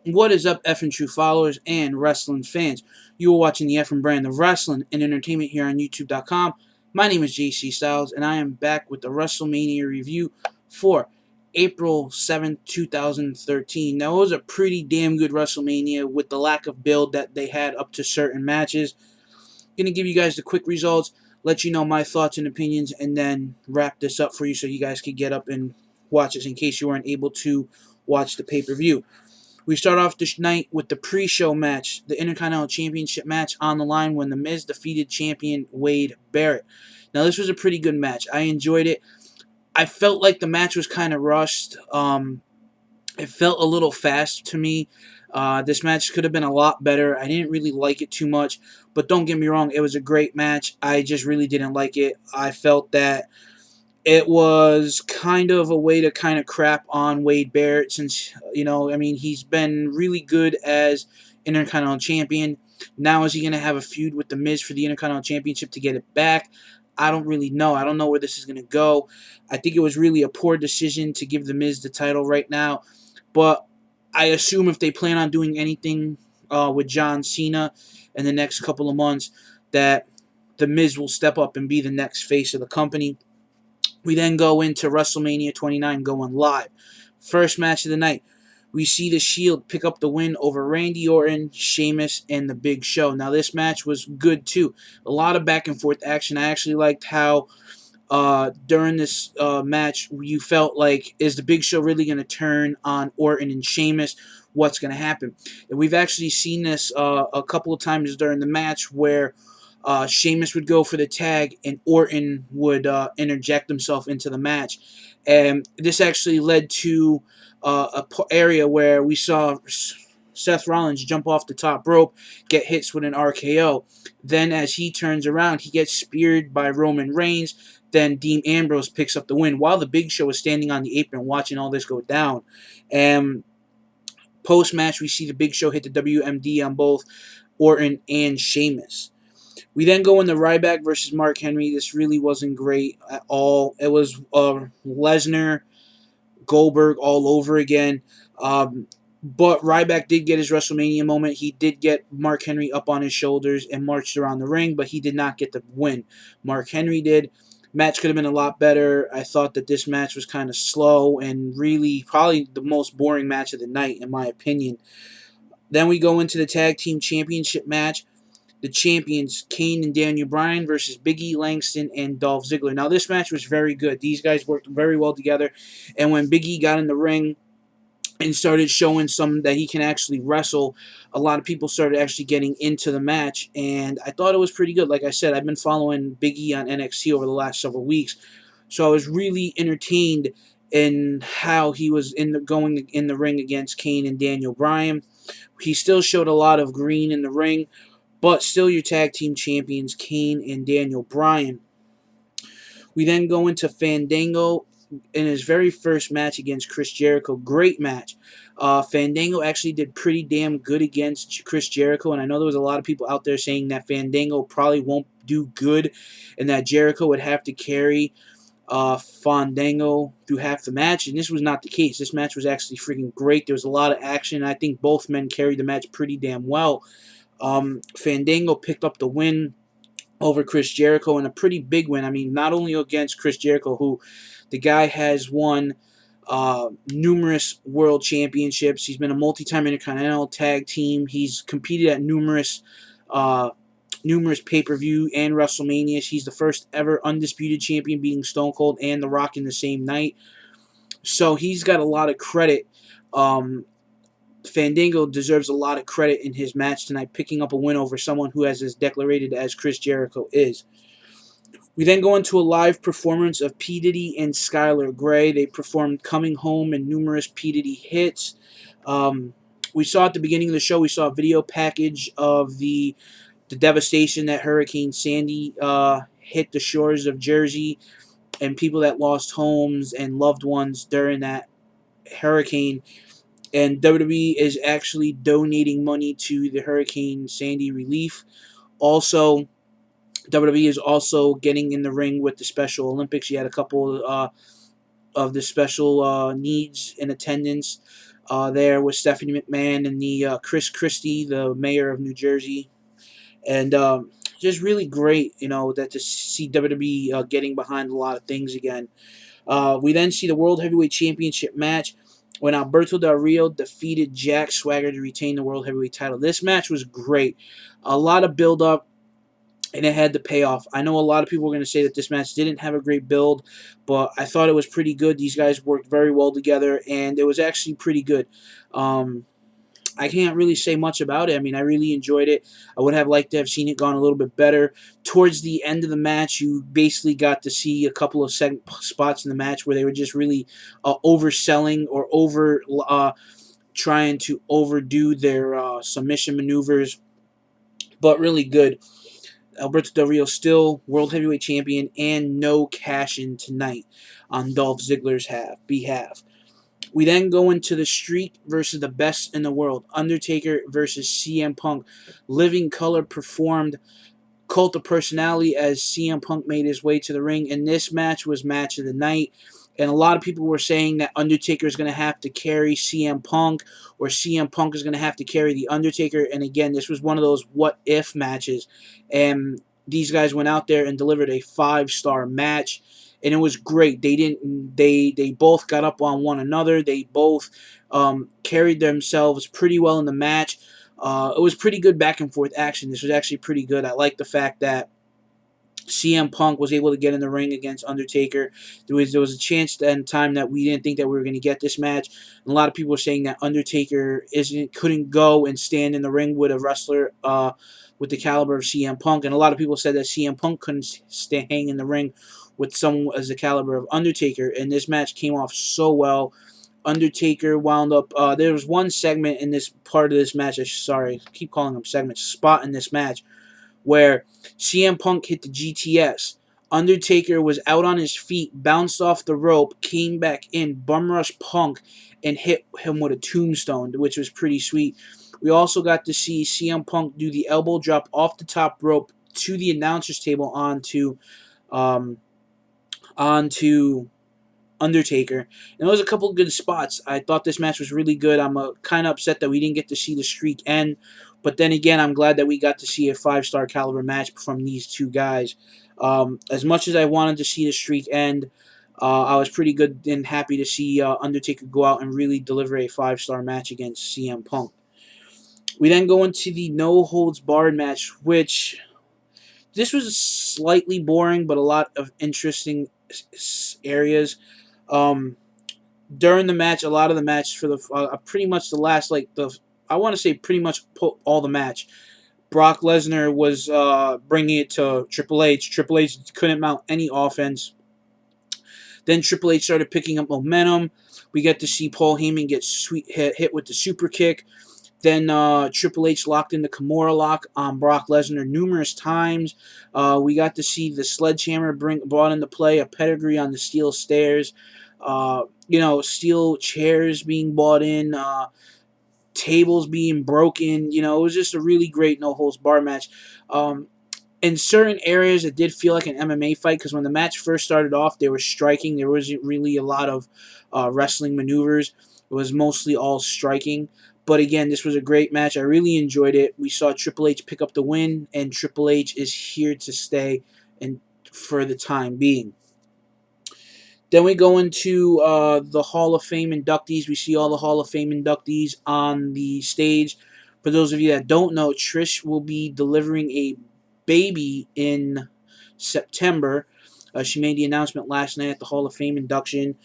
What is up, F and True followers and wrestling fans? You are watching the F and brand of wrestling and entertainment here on YouTube.com. My name is JC Styles, and I am back with the WrestleMania review for April 7th, 2013. Now, it was a pretty damn good WrestleMania with the lack of build that they had up to certain matches. Going to give you guys the quick results, let you know my thoughts and opinions, and then wrap this up for you so you guys can get up and watch this in case you weren't able to watch the pay-per-view. We start off this night with the pre-show match, the Intercontinental Championship match on the line when The Miz defeated champion Wade Barrett. Now, this was a pretty good match. I enjoyed it. I felt like the match was kind of rushed. It felt a little fast to me. This match could have been a lot better. I didn't really like it too much, but don't get me wrong, it was a great match. I just really didn't like it. I felt that it was kind of a way to kind of crap on Wade Barrett since, he's been really good as Intercontinental Champion. Now is he going to have a feud with The Miz for the Intercontinental Championship to get it back? I don't really know. I don't know where this is going to go. I think it was really a poor decision to give The Miz the title right now. But I assume if they plan on doing anything with John Cena in the next couple of months, that The Miz will step up and be the next face of the company. We then go into WrestleMania 29 going live. First match of the night. We see the Shield pick up the win over Randy Orton, Sheamus, and The Big Show. Now, this match was good, too. A lot of back and forth action. I actually liked how during this match you felt like, is The Big Show really going to turn on Orton and Sheamus? What's going to happen? And we've actually seen this a couple of times during the match where Sheamus would go for the tag, and Orton would interject himself into the match. And this actually led to a area where we saw Seth Rollins jump off the top rope, get hits with an RKO. Then as he turns around, he gets speared by Roman Reigns. Then Dean Ambrose picks up the win while the Big Show is standing on the apron watching all this go down. And post-match, we see the Big Show hit the WMD on both Orton and Sheamus. We then go into Ryback versus Mark Henry. This really wasn't great at all. It was Lesnar, Goldberg all over again. But Ryback did get his WrestleMania moment. He did get Mark Henry up on his shoulders and marched around the ring, but he did not get the win. Mark Henry did. Match could have been a lot better. I thought that this match was kind of slow and really probably the most boring match of the night, in my opinion. Then we go into the Tag Team Championship match. The champions, Kane and Daniel Bryan versus Big E, Langston, and Dolph Ziggler. Now, this match was very good. These guys worked very well together. And when Big E got in the ring and started showing some that he can actually wrestle, a lot of people started actually getting into the match. And I thought it was pretty good. Like I said, I've been following Big E on NXT over the last several weeks. So I was really entertained in how he was going in the ring against Kane and Daniel Bryan. He still showed a lot of green in the ring, but still your tag team champions, Kane and Daniel Bryan. We then go into Fandango in his very first match against Chris Jericho. Great match. Fandango actually did pretty damn good against Chris Jericho, and I know there was a lot of people out there saying that Fandango probably won't do good and that Jericho would have to carry Fandango through half the match, and this was not the case. This match was actually freaking great. There was a lot of action. I think both men carried the match pretty damn well. Fandango picked up the win over Chris Jericho, and a pretty big win. I mean, not only against Chris Jericho, who the guy has won numerous world championships. He's been a multi-time Intercontinental Tag Team. He's competed at numerous pay-per-view and WrestleManias. He's the first ever undisputed champion, beating Stone Cold and The Rock in the same night. So he's got a lot of credit. Fandango deserves a lot of credit in his match tonight, picking up a win over someone who has as declarated as Chris Jericho is. We then go into a live performance of P. Diddy and Skylar Grey. They performed Coming Home and numerous P. Diddy hits. We saw at the beginning of the show, we saw a video package of the devastation that Hurricane Sandy hit the shores of Jersey and people that lost homes and loved ones during that hurricane. And WWE is actually donating money to the Hurricane Sandy relief. Also, WWE is also getting in the ring with the Special Olympics. You had a couple of the special needs in attendance. there with Stephanie McMahon and the Chris Christie, the mayor of New Jersey, and just really great, that to see WWE getting behind a lot of things again. We then see the World Heavyweight Championship match when Alberto Del Rio defeated Jack Swagger to retain the World Heavyweight title. This match was great. A lot of build up, and it had the payoff. I know a lot of people were going to say that this match didn't have a great build, but I thought it was pretty good. These guys worked very well together, and it was actually pretty good. Um, I can't really say much about it. I mean, I really enjoyed it. I would have liked to have seen it gone a little bit better. Towards the end of the match, you basically got to see a couple of spots in the match where they were just really overselling or trying to overdo their submission maneuvers, but really good. Alberto Del Rio still World Heavyweight Champion and no cash in tonight on Dolph Ziggler's behalf. We then go into the Streak versus the Best in the World. Undertaker versus CM Punk. Living Color performed Cult of Personality as CM Punk made his way to the ring, and this match was match of the night. And a lot of people were saying that Undertaker is going to have to carry CM Punk, or CM Punk is going to have to carry the Undertaker. And again, this was one of those what if matches, and these guys went out there and delivered a 5-star match, and it was great. They both got up on one another. They both carried themselves pretty well in the match. It was pretty good back and forth action. This was actually pretty good. I like the fact that CM Punk was able to get in the ring against Undertaker. There was a chance and time that we didn't think that we were going to get this match. And a lot of people were saying that Undertaker couldn't go and stand in the ring with a wrestler with the caliber of CM Punk. And a lot of people said that CM Punk couldn't hang in the ring with someone as the caliber of Undertaker. And this match came off so well. Undertaker wound up. There was one segment in this part of this match. Sorry, I keep calling them segments. Spot in this match where CM Punk hit the GTS. Undertaker was out on his feet, bounced off the rope, came back in, bum rushed Punk, and hit him with a tombstone, which was pretty sweet. We also got to see CM Punk do the elbow drop off the top rope to the announcer's table onto Undertaker. And there was a couple of good spots. I thought this match was really good. I'm kind of upset that we didn't get to see the streak end. But then again, I'm glad that we got to see a 5-star caliber match from these two guys. As much as I wanted to see the streak end, I was pretty good and happy to see Undertaker go out and really deliver a 5-star match against CM Punk. We then go into the no holds barred match, which this was slightly boring, but a lot of interesting areas. Um, During the match, a lot of the match for the pretty much the last I want to say pretty much all the match. Brock Lesnar was bringing it to Triple H. Triple H couldn't mount any offense. Then Triple H started picking up momentum. We get to see Paul Heyman get hit with the super kick. Then Triple H locked in the Kimura lock on Brock Lesnar numerous times. We got to see the sledgehammer brought into play, a pedigree on the steel stairs. Steel chairs being bought in, tables being broken. It was just a really great no holds bar match. In certain areas, it did feel like an MMA fight because when the match first started off, they were striking. There wasn't really a lot of wrestling maneuvers. It was mostly all striking. But again, this was a great match. I really enjoyed it. We saw Triple H pick up the win, and Triple H is here to stay and for the time being. Then we go into the Hall of Fame inductees. We see all the Hall of Fame inductees on the stage. For those of you that don't know, Trish will be delivering a baby in September. She made the announcement last night at the Hall of Fame induction.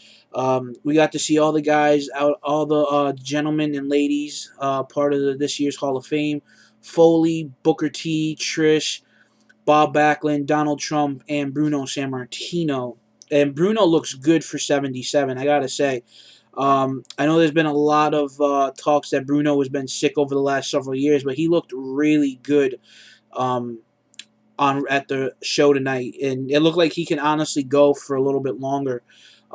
We got to see all the guys out, all the gentlemen and ladies part of this year's Hall of Fame. Foley, Booker T, Trish, Bob Backlund, Donald Trump, and Bruno Sammartino. And Bruno looks good for 77, I gotta say. I know there's been a lot of talks that Bruno has been sick over the last several years, but he looked really good at the show tonight, and it looked like he can honestly go for a little bit longer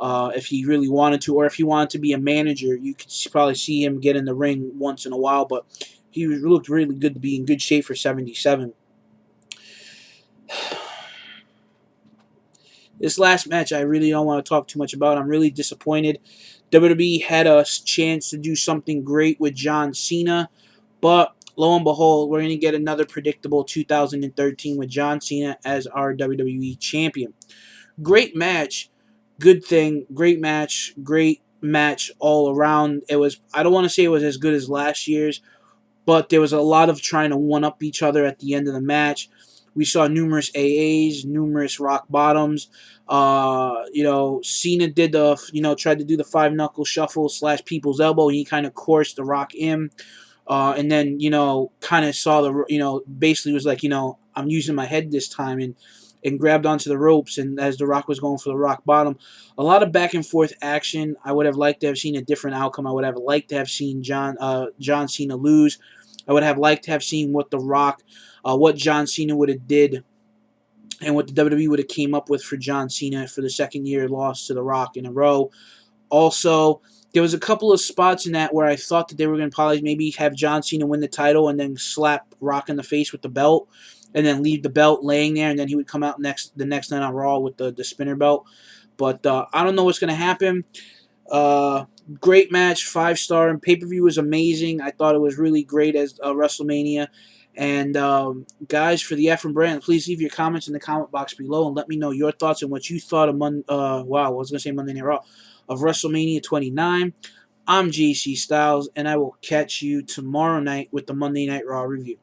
if he really wanted to, or if he wanted to be a manager. You could probably see him get in the ring once in a while, but he looked really good to be in good shape for 77. This last match, I really don't want to talk too much about. I'm really disappointed WWE had a chance to do something great with John Cena, but lo and behold, we're going to get another predictable 2013 with John Cena as our WWE champion. Great match, good thing, great match all around. It was, I don't want to say it was as good as last year's, but there was a lot of trying to one up each other at the end of the match. We saw numerous AAs, numerous rock bottoms. Cena did tried to do the five knuckle shuffle / people's elbow. He kind of coursed the Rock in. And then, kind of saw basically was like, I'm using my head this time, and grabbed onto the ropes. And as The Rock was going for the rock bottom, a lot of back and forth action. I would have liked to have seen a different outcome. I would have liked to have seen John Cena lose. I would have liked to have seen what John Cena would have did, and what the WWE would have came up with for John Cena for the second year loss to The Rock in a row. Also, there was a couple of spots in that where I thought that they were going to probably maybe have John Cena win the title and then slap Rock in the face with the belt, and then leave the belt laying there, and then he would come out the next night on Raw with the spinner belt. But I don't know what's going to happen. Uh, Great match, 5-star, and pay-per-view was amazing. I thought it was really great as WrestleMania. And guys, for the F and Brand, please leave your comments in the comment box below and let me know your thoughts and what you thought of I was gonna say Monday Night Raw, of WrestleMania 29. I'm JC Styles, and I will catch you tomorrow night with the Monday Night Raw review.